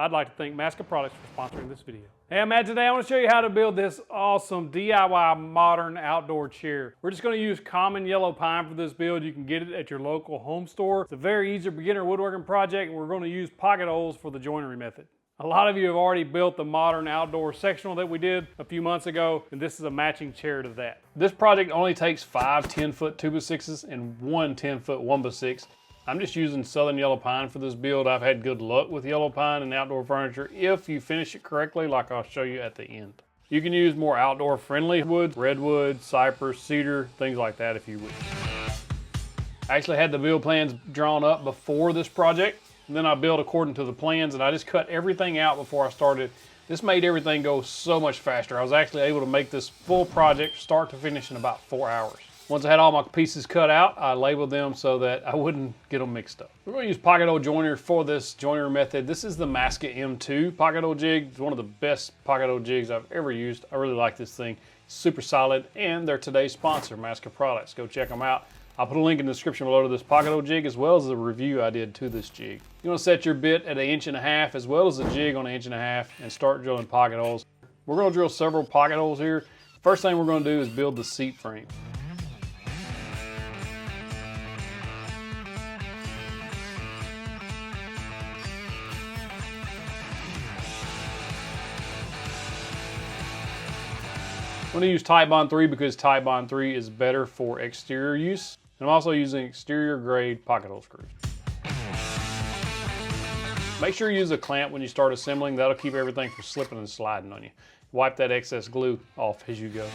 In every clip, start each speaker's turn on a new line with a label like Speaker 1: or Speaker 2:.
Speaker 1: I'd like to thank Maska Products for sponsoring this video. Hey, I'm Matt. Today I want to show you how to build this awesome DIY modern outdoor chair. We're just going to use common yellow pine for this build. You can get it at your local home store. It's a very easy beginner woodworking project, and we're going to use pocket holes for the joinery method. A lot of you have already built the modern outdoor sectional that we did a few months ago, and this is a matching chair to that. This project only takes 5 10-foot 2x6s and 1 10-foot 1x6. I'm just using southern yellow pine for this build. I've had good luck with yellow pine and outdoor furniture if you finish it correctly, like I'll show you at the end. You can use more outdoor friendly woods, redwood, cypress, cedar, things like that if you wish. I actually had the build plans drawn up before this project. And then I built according to the plans, and I just cut everything out before I started. This made everything go so much faster. I was actually able to make this full project start to finish in about 4 hours. Once I had all my pieces cut out, I labeled them so that I wouldn't get them mixed up. We're going to use pocket hole joiner for this joinery method. This is the Maska M2 pocket hole jig. It's one of the best pocket hole jigs I've ever used. I really like this thing. It's super solid, and they're today's sponsor, Maska Products. Go check them out. I'll put a link in the description below to this pocket hole jig, as well as the review I did to this jig. You want to set your bit at 1.5 inches as well as the jig on 1.5 inches and start drilling pocket holes. We're going to drill several pocket holes here. First thing we're going to do is build the seat frame. I'm going to use Titebond 3 because Titebond 3 is better for exterior use. And I'm also using exterior grade pocket hole screws. Make sure you use a clamp when you start assembling. That'll keep everything from slipping and sliding on you. Wipe that excess glue off as you go.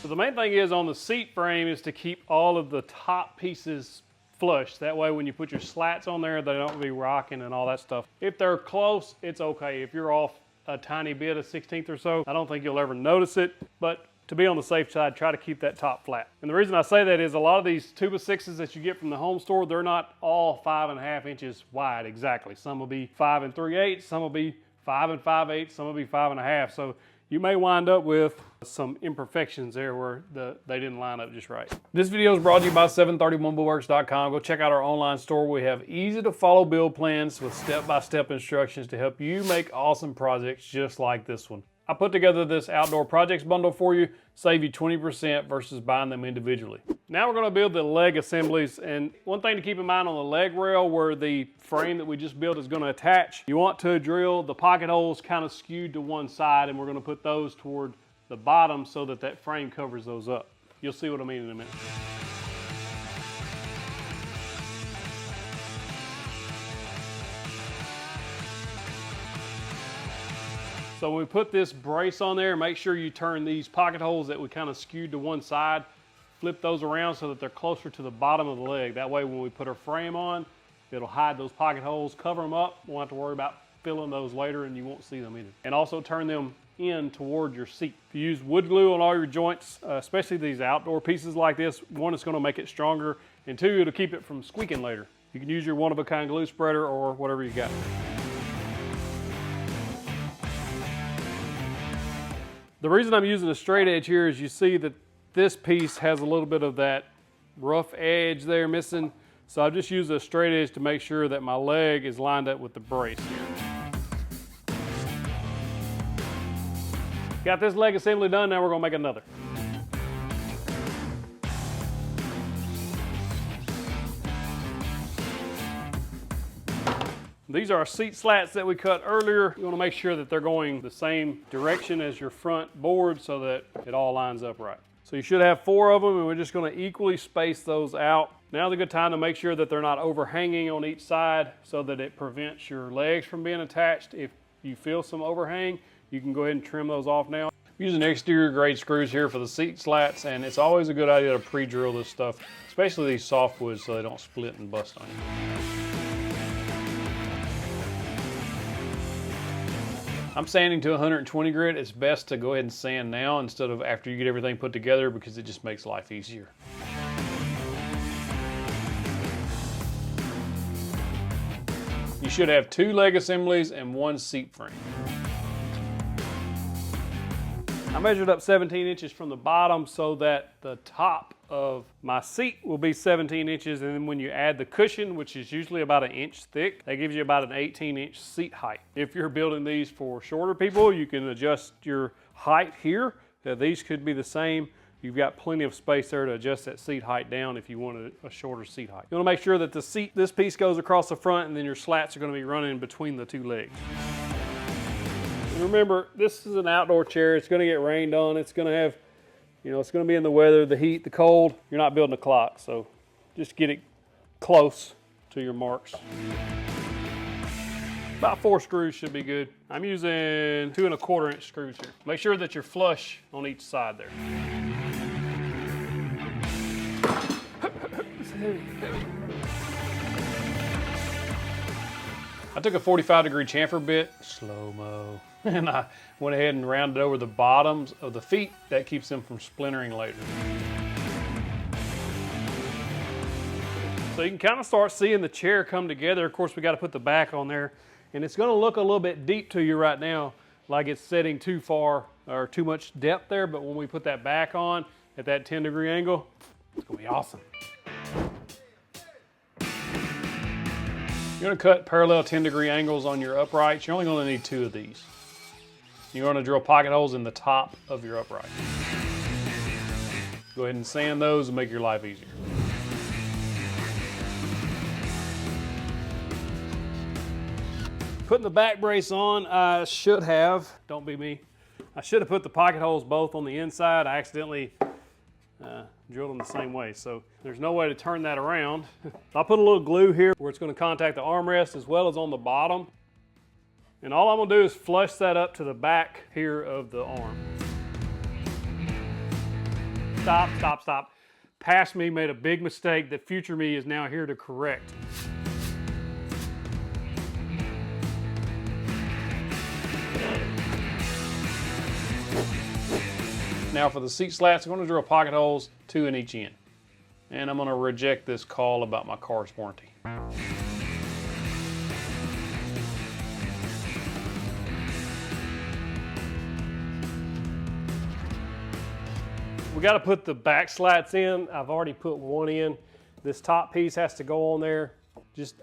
Speaker 1: So the main thing is on the seat frame is to keep all of the top pieces flush. That way when you put your slats on there, they don't be rocking and all that stuff. If they're close, it's okay. If you're off a tiny bit, a 1/16 or so, I don't think you'll ever notice it. But to be on the safe side, try to keep that top flat. And the reason I say that is a lot of these 2x6s that you get from the home store, they're not all 5.5 inches wide exactly. Some will be 5 3/8, some will be 5 5/8, some will be 5.5. So you may wind up with some imperfections there where they didn't line up just right. This video is brought to you by 731woodworks.com. Go check out our online store. We have easy to follow build plans with step-by-step instructions to help you make awesome projects just like this one. I put together this outdoor projects bundle for you, save you 20% versus buying them individually. Now we're going to build the leg assemblies, and one thing to keep in mind on the leg rail where the frame that we just built is going to attach, you want to drill the pocket holes kind of skewed to one side, and we're going to put those toward the bottom so that that frame covers those up. You'll see what I mean in a minute. So when we put this brace on there, make sure you turn these pocket holes that we kind of skewed to one side, flip those around so that they're closer to the bottom of the leg. That way when we put our frame on, it'll hide those pocket holes, cover them up. We won't have to worry about filling those later, and you won't see them either. And also turn them in toward your seat. If you use wood glue on all your joints, especially these outdoor pieces like this, one, it's going to make it stronger, and two, it'll keep it from squeaking later. You can use your one-of-a-kind glue spreader or whatever you got. The reason I'm using a straight edge here is you see that this piece has a little bit of that rough edge there missing. So I've just used a straight edge to make sure that my leg is lined up with the brace here. Got this leg assembly done, now we're gonna make another. These are our seat slats that we cut earlier. You want to make sure that they're going the same direction as your front board so that it all lines up right. So you should have 4 of them, and we're just going to equally space those out. Now's a good time to make sure that they're not overhanging on each side so that it prevents your legs from being attached. If you feel some overhang, you can go ahead and trim those off now. I'm using exterior grade screws here for the seat slats, and it's always a good idea to pre-drill this stuff, especially these softwoods, so they don't split and bust on you. I'm sanding to 120 grit. It's best to go ahead and sand now instead of after you get everything put together because it just makes life easier. You should have 2 leg assemblies and 1 seat frame. I measured up 17 inches from the bottom so that the top of my seat will be 17 inches, and then when you add the cushion, which is usually about 1 inch thick, that gives you about an 18-inch seat height. If you're building these for shorter people, you can adjust your height here. These could be the same. You've got plenty of space there to adjust that seat height down if you want a shorter seat height. You want to make sure that this piece goes across the front, and then your slats are going to be running between the 2 legs. And remember, this is an outdoor chair. It's going to get rained on. It's going to have, it's going to be in the weather, the heat, the cold. You're not building a clock, so just get it close to your marks. About 4 screws should be good. I'm using 2 1/4 inch screws here. Make sure that you're flush on each side there. I took a 45-degree chamfer bit, slow-mo, and I went ahead and rounded over the bottoms of the feet. That keeps them from splintering later. So you can kind of start seeing the chair come together. Of course, we got to put the back on there, and it's going to look a little bit deep to you right now, like it's setting too far or too much depth there, but when we put that back on at that 10-degree angle, it's going to be awesome. You're going to cut parallel 10-degree angles on your uprights. You're only going to need 2 of these. You're going to drill pocket holes in the top of your upright. Go ahead and sand those and make your life easier. Putting the back brace on, I should have, don't be me, I should have put the pocket holes both on the inside. I accidentally drilled them the same way, so there's no way to turn that around. I'll put a little glue here where it's going to contact the armrest as well as on the bottom. And all I'm going to do is flush that up to the back here of the arm. Stop, stop, stop. Past me made a big mistake that future me is now here to correct. Now for the seat slats, I'm going to drill pocket holes, 2 in each end. And I'm going to reject this call about my car's warranty. We got to put the back slats in. I've already put 1 in. This top piece has to go on there.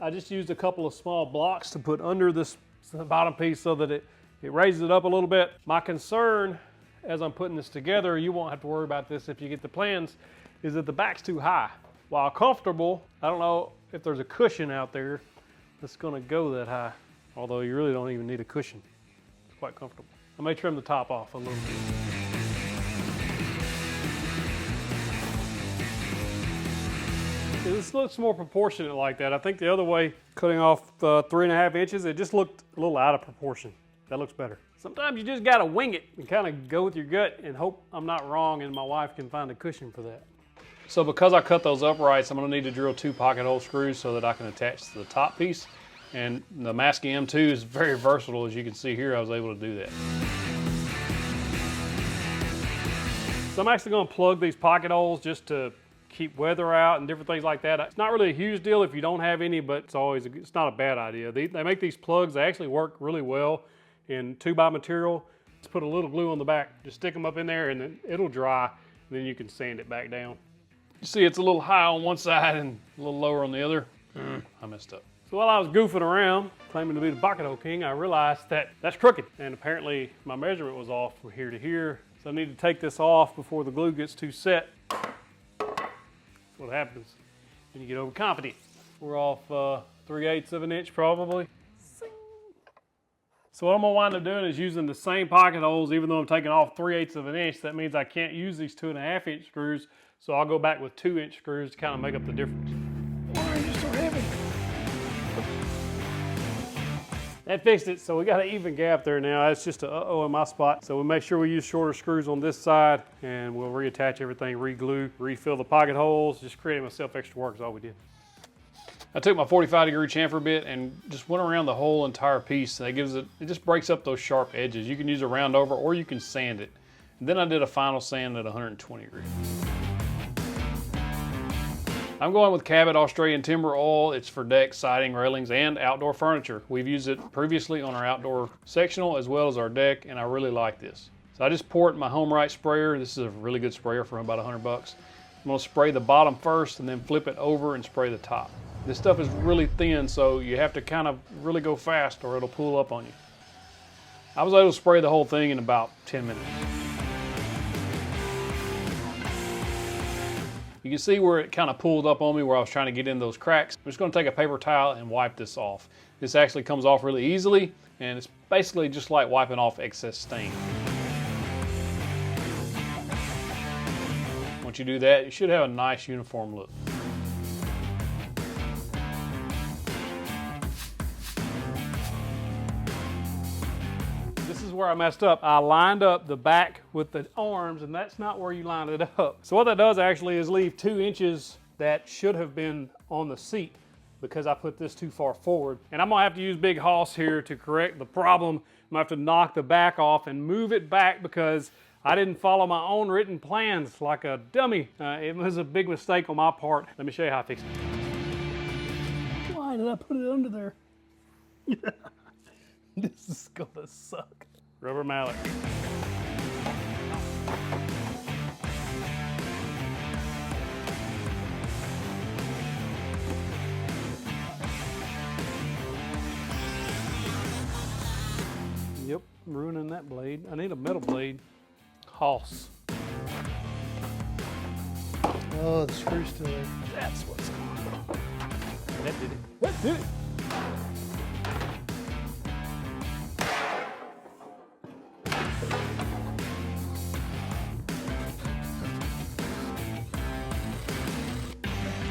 Speaker 1: I just used a couple of small blocks to put under this bottom piece so that it raises it up a little bit. My concern as I'm putting this together, you won't have to worry about this if you get the plans, is that the back's too high. While comfortable, I don't know if there's a cushion out there that's going to go that high, although you really don't even need a cushion. It's quite comfortable. I may trim the top off a little bit. This looks more proportionate like that. I think the other way, cutting off 3.5 inches, it just looked a little out of proportion. That looks better. Sometimes you just gotta wing it and kind of go with your gut and hope I'm not wrong and my wife can find a cushion for that. So because I cut those uprights, I'm gonna need to drill 2 pocket hole screws so that I can attach to the top piece. And the Maskey M2 is very versatile. As you can see here, I was able to do that. So I'm actually gonna plug these pocket holes just to keep weather out and different things like that. It's not really a huge deal if you don't have any, but it's not a bad idea. They make these plugs, they actually work really well in 2x material. Just put a little glue on the back, just stick them up in there and then it'll dry, and then you can sand it back down. You see it's a little high on one side and a little lower on the other. I messed up. So while I was goofing around, claiming to be the pocket hole king, I realized that that's crooked. And apparently my measurement was off from here to here. So I need to take this off before the glue gets too set. That's what happens when you get overconfident. We're off 3/8 of an inch probably. So what I'm gonna wind up doing is using the same pocket holes, even though I'm taking off 3/8 of an inch. That means I can't use these 2.5 inch screws. So I'll go back with 2 inch screws to kind of make up the difference. Why are you so heavy? That fixed it, so we got an even gap there now. It's just a uh-oh in my spot. So we'll make sure we use shorter screws on this side, and we'll reattach everything, re-glue, refill the pocket holes, just creating myself extra work is all we did. I took my 45-degree chamfer bit and just went around the whole entire piece. That gives it just breaks up those sharp edges. You can use a round over or you can sand it. And then I did a final sand at 120 degrees. I'm going with Cabot Australian Timber Oil. It's for decks, siding, railings, and outdoor furniture. We've used it previously on our outdoor sectional as well as our deck, and I really like this. So I just pour it in my HomeRite sprayer. This is a really good sprayer for about $100. I'm gonna spray the bottom first and then flip it over and spray the top. This stuff is really thin, so you have to kind of really go fast or it'll pull up on you. I was able to spray the whole thing in about 10 minutes. You can see where it kind of pulled up on me where I was trying to get in those cracks. I'm just going to take a paper towel and wipe this off. This actually comes off really easily, and it's basically just like wiping off excess stain. Once you do that, you should have a nice uniform look. This is where I messed up. I lined up the back with the arms, and that's not where you line it up. So what that does actually is leave 2 inches that should have been on the seat because I put this too far forward. And I'm gonna have to use Big Hoss here to correct the problem. I'm gonna have to knock the back off and move it back because I didn't follow my own written plans like a dummy. It was a big mistake on my part. Let me show you how I fixed it. Why did I put it under there? This is gonna suck. Rubber mallet. Yep, I'm ruining that blade. I need a metal blade. Hoss.
Speaker 2: Oh, the screw's still there.
Speaker 1: That's what's going on. That did it. That did it.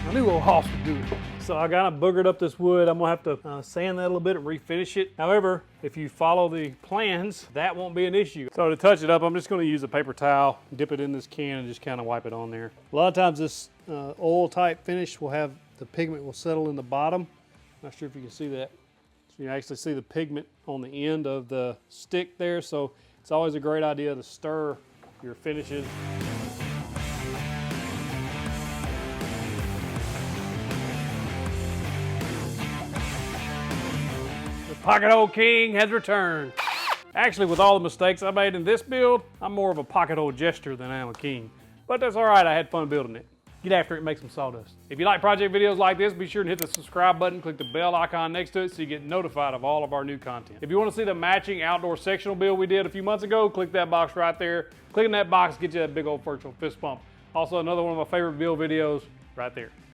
Speaker 1: I knew old Hoss would do it. So I kind of boogered up this wood. I'm gonna have to sand that a little bit and refinish it. However, if you follow the plans, that won't be an issue. So to touch it up, I'm just gonna use a paper towel, dip it in this can and just kind of wipe it on there. A lot of times this oil type finish will have, the pigment will settle in the bottom. Not sure if you can see that. So you actually see the pigment on the end of the stick there. So it's always a great idea to stir your finishes. Pocket hole king has returned. Actually, with all the mistakes I made in this build, I'm more of a pocket hole jester than I am a king. But that's all right, I had fun building it. Get after it and make some sawdust. If you like project videos like this, be sure to hit the subscribe button, click the bell icon next to it so you get notified of all of our new content. If you want to see the matching outdoor sectional build we did a few months ago, click that box right there. Clicking that box gets you that big old virtual fist bump. Also, another one of my favorite build videos right there.